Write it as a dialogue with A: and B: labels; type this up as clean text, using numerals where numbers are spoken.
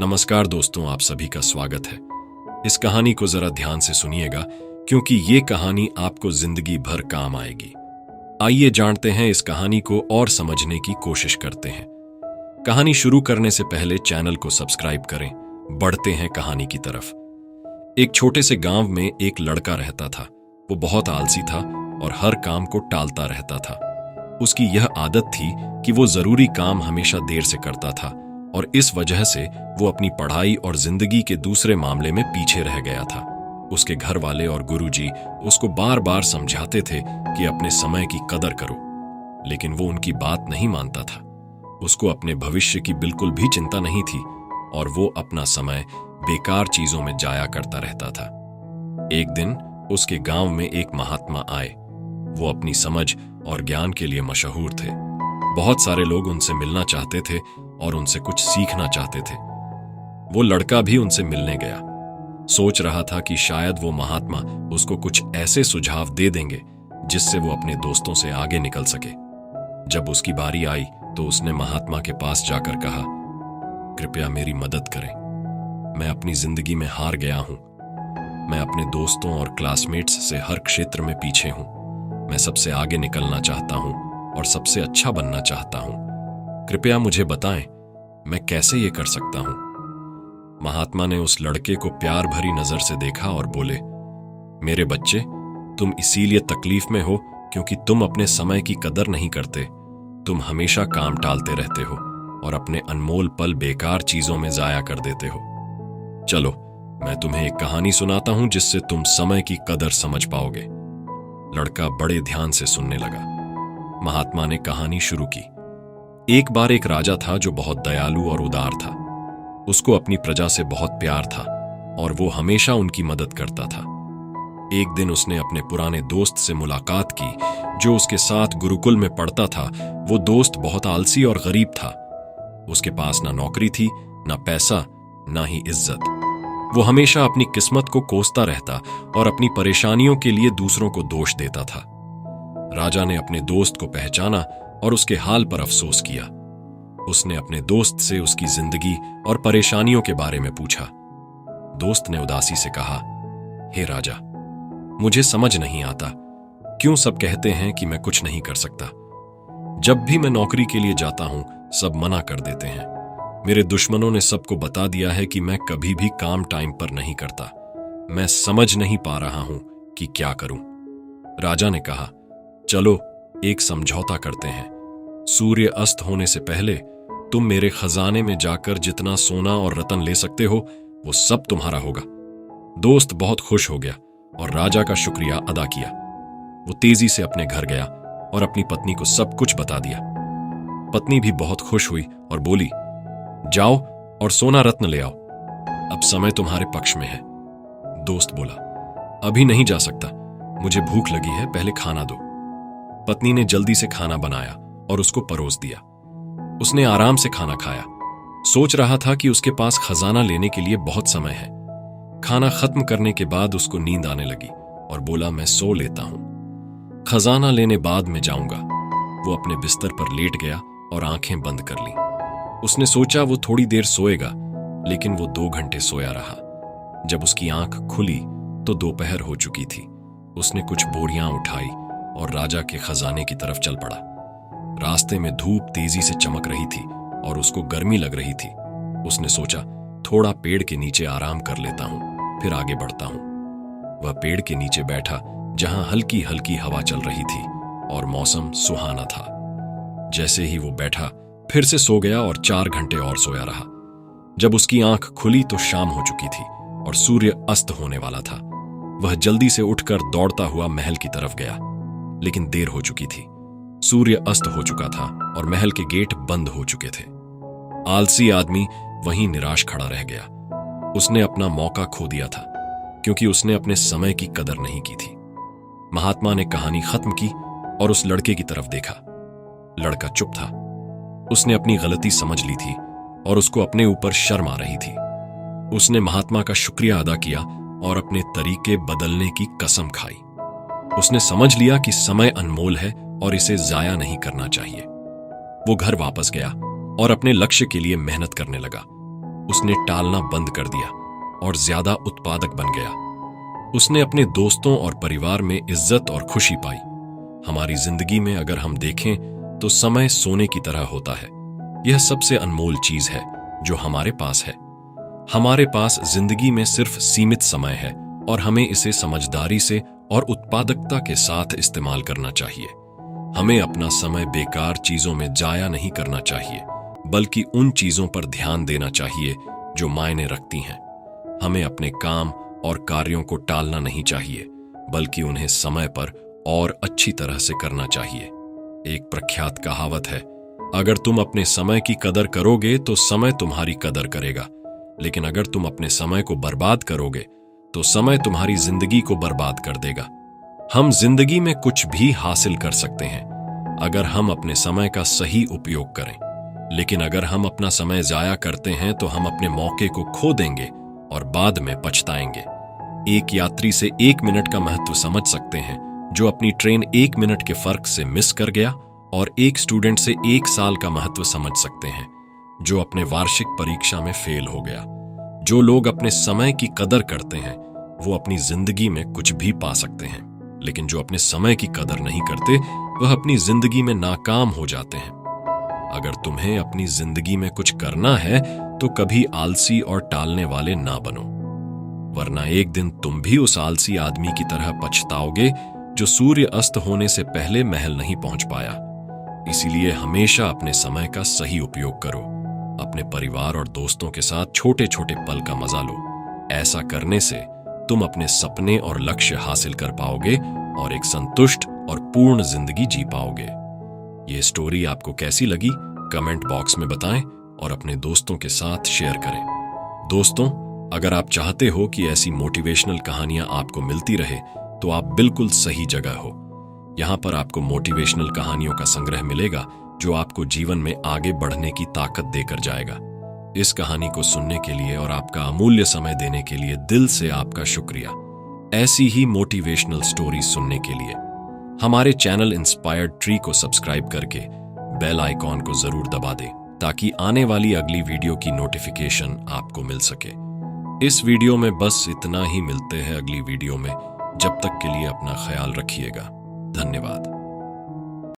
A: नमस्कार दोस्तों, आप सभी का स्वागत है। इस कहानी को जरा ध्यान से सुनिएगा क्योंकि ये कहानी आपको जिंदगी भर काम आएगी। आइए जानते हैं इस कहानी को और समझने की कोशिश करते हैं। कहानी शुरू करने से पहले चैनल को सब्सक्राइब करें। बढ़ते हैं कहानी की तरफ। एक छोटे से गांव में एक लड़का रहता था। वो बहुत आलसी था और हर काम को टालता रहता था। उसकी यह आदत थी कि वो जरूरी काम हमेशा देर से करता था और इस वजह से वो अपनी पढ़ाई और जिंदगी के दूसरे मामले में पीछे रह गया था। उसके घर वाले और गुरुजी उसको बार बार समझाते थे कि अपने समय की कदर करो, लेकिन वो उनकी बात नहीं मानता था। उसको अपने भविष्य की बिल्कुल भी चिंता नहीं थी और वो अपना समय बेकार चीजों में जाया करता रहता था। एक दिन उसके गांव में एक महात्मा आए। वो अपनी समझ और ज्ञान के लिए मशहूर थे। बहुत सारे लोग उनसे मिलना चाहते थे और उनसे कुछ सीखना चाहते थे। वो लड़का भी उनसे मिलने गया। सोच रहा था कि शायद वो महात्मा उसको कुछ ऐसे सुझाव दे देंगे जिससे वो अपने दोस्तों से आगे निकल सके। जब उसकी बारी आई तो उसने महात्मा के पास जाकर कहा, कृपया मेरी मदद करें। मैं अपनी जिंदगी में हार गया हूं। मैं अपने दोस्तों और क्लासमेट्स से हर क्षेत्र में पीछे हूं। मैं सबसे आगे निकलना चाहता हूं और सबसे अच्छा बनना चाहता हूं। कृपया मुझे बताएं, मैं कैसे ये कर सकता हूं? महात्मा ने उस लड़के को प्यार भरी नजर से देखा और बोले, मेरे बच्चे, तुम इसीलिए तकलीफ में हो क्योंकि तुम अपने समय की कदर नहीं करते। तुम हमेशा काम टालते रहते हो और अपने अनमोल पल बेकार चीजों में जाया कर देते हो। चलो, मैं तुम्हें एक कहानी सुनाता हूं जिससे तुम समय की कदर समझ पाओगे। लड़का बड़े ध्यान से सुनने लगा। महात्मा ने कहानी शुरू की। एक बार एक राजा था जो बहुत दयालु और उदार था। उसको अपनी प्रजा से बहुत प्यार था और वो हमेशा उनकी मदद करता था। एक दिन उसने अपने पुराने दोस्त से मुलाकात की जो उसके साथ गुरुकुल में पढ़ता था। वो दोस्त बहुत आलसी और गरीब था। उसके पास ना नौकरी थी, ना पैसा, ना ही इज्जत। वो हमेशा अपनी किस्मत को कोसता रहता और अपनी परेशानियों के लिए दूसरों को दोष देता था। राजा ने अपने दोस्त को पहचाना और उसके हाल पर अफसोस किया। उसने अपने दोस्त से उसकी जिंदगी और परेशानियों के बारे में पूछा। दोस्त ने उदासी से कहा, हे राजा, मुझे समझ नहीं आता क्यों सब कहते हैं कि मैं कुछ नहीं कर सकता। जब भी मैं नौकरी के लिए जाता हूं, सब मना कर देते हैं। मेरे दुश्मनों ने सबको बता दिया है कि मैं कभी भी काम टाइम पर नहीं करता। मैं समझ नहीं पा रहा हूं कि क्या करूं। राजा ने कहा, चलो एक समझौता करते हैं। सूर्य अस्त होने से पहले तुम मेरे खजाने में जाकर जितना सोना और रत्न ले सकते हो वो सब तुम्हारा होगा। दोस्त बहुत खुश हो गया और राजा का शुक्रिया अदा किया। वो तेजी से अपने घर गया और अपनी पत्नी को सब कुछ बता दिया। पत्नी भी बहुत खुश हुई और बोली, जाओ और सोना रत्न ले आओ। अब समय तुम्हारे पक्ष में है। दोस्त बोला, अभी नहीं जा सकता, मुझे भूख लगी है, पहले खाना दो। पत्नी ने जल्दी से खाना बनाया और उसको परोस दिया। उसने आराम से खाना खाया। सोच रहा था कि उसके पास खजाना लेने के लिए बहुत समय है। खाना खत्म करने के बाद उसको नींद आने लगी और बोला, मैं सो लेता हूं, खजाना लेने बाद में जाऊंगा। वो अपने बिस्तर पर लेट गया और आंखें बंद कर ली। उसने सोचा वो थोड़ी देर सोएगा, लेकिन वो 2 घंटे सोया रहा। जब उसकी आंख खुली तो दोपहर हो चुकी थी। उसने कुछ बोरियां उठाई और राजा के खजाने की तरफ चल पड़ा। रास्ते में धूप तेजी से चमक रही थी और उसको गर्मी लग रही थी। उसने सोचा, थोड़ा पेड़ के नीचे आराम कर लेता हूं, फिर आगे बढ़ता हूं। वह पेड़ के नीचे बैठा जहां हल्की हल्की हवा चल रही थी और मौसम सुहाना था। जैसे ही वो बैठा, फिर से सो गया और 4 घंटे और सोया रहा। जब उसकी आंख खुली तो शाम हो चुकी थी और सूर्य अस्त होने वाला था। वह जल्दी से उठकर दौड़ता हुआ महल की तरफ गया, लेकिन देर हो चुकी थी। सूर्य अस्त हो चुका था और महल के गेट बंद हो चुके थे। आलसी आदमी वहीं निराश खड़ा रह गया। उसने अपना मौका खो दिया था क्योंकि उसने अपने समय की कदर नहीं की थी। महात्मा ने कहानी खत्म की और उस लड़के की तरफ देखा। लड़का चुप था। उसने अपनी गलती समझ ली थी और उसको अपने ऊपर शर्म आ रही थी। उसने महात्मा का शुक्रिया अदा किया और अपने तरीके बदलने की कसम खाई। उसने समझ लिया कि समय अनमोल है और इसे जाया नहीं करना चाहिए। वो घर वापस गया और अपने लक्ष्य के लिए मेहनत करने लगा। उसने टालना बंद कर दिया और ज्यादा उत्पादक बन गया। उसने अपने दोस्तों और परिवार में इज्जत और खुशी पाई। हमारी जिंदगी में अगर हम देखें तो समय सोने की तरह होता है। यह सबसे अनमोल चीज है जो हमारे पास है। हमारे पास जिंदगी में सिर्फ सीमित समय है और हमें इसे समझदारी से और उत्पादकता के साथ इस्तेमाल करना चाहिए। हमें अपना समय बेकार चीजों में जाया नहीं करना चाहिए, बल्कि उन चीजों पर ध्यान देना चाहिए जो मायने रखती हैं। हमें अपने काम और कार्यों को टालना नहीं चाहिए, बल्कि उन्हें समय पर और अच्छी तरह से करना चाहिए। एक प्रख्यात कहावत है, अगर तुम अपने समय की कदर करोगे तो समय तुम्हारी कदर करेगा, लेकिन अगर तुम अपने समय को बर्बाद करोगे तो समय तुम्हारी जिंदगी को बर्बाद कर देगा। हम जिंदगी में कुछ भी हासिल कर सकते हैं अगर हम अपने समय का सही उपयोग करें, लेकिन अगर हम अपना समय जाया करते हैं तो हम अपने मौके को खो देंगे और बाद में पछताएंगे। एक यात्री से 1 मिनट का महत्व समझ सकते हैं जो अपनी ट्रेन 1 मिनट के फर्क से मिस कर गया, और एक स्टूडेंट से 1 साल का महत्व समझ सकते हैं जो अपने वार्षिक परीक्षा में फेल हो गया। जो लोग अपने समय की कदर करते हैं वो अपनी जिंदगी में कुछ भी पा सकते हैं, लेकिन जो अपने समय की कदर नहीं करते वह अपनी जिंदगी में नाकाम हो जाते हैं। अगर तुम्हें अपनी जिंदगी में कुछ करना है तो कभी आलसी और टालने वाले ना बनो, वरना एक दिन तुम भी उस आलसी आदमी की तरह पछताओगे जो सूर्य अस्त होने से पहले महल नहीं पहुंच पाया। इसीलिए हमेशा अपने समय का सही उपयोग करो। अपने परिवार और दोस्तों के साथ छोटे छोटे पल का मजा लो। ऐसा करने से तुम अपने सपने और लक्ष्य हासिल कर पाओगे और एक संतुष्ट और पूर्ण जिंदगी जी पाओगे। ये स्टोरी आपको कैसी लगी कमेंट बॉक्स में बताएं और अपने दोस्तों के साथ शेयर करें। दोस्तों, अगर आप चाहते हो कि ऐसी मोटिवेशनल कहानियां आपको मिलती रहे तो आप बिल्कुल सही जगह हो। यहां पर आपको मोटिवेशनल कहानियों का संग्रह मिलेगा जो आपको जीवन में आगे बढ़ने की ताकत देकर जाएगा। इस कहानी को सुनने के लिए और आपका अमूल्य समय देने के लिए दिल से आपका शुक्रिया। ऐसी ही मोटिवेशनल स्टोरीज सुनने के लिए हमारे चैनल इंस्पायर्ड ट्री को सब्सक्राइब करके बेल आइकॉन को जरूर दबा दें ताकि आने वाली अगली वीडियो की नोटिफिकेशन आपको मिल सके। इस वीडियो में बस इतना ही। मिलते हैं अगली वीडियो में। जब तक के लिए अपना ख्याल रखिएगा। धन्यवाद।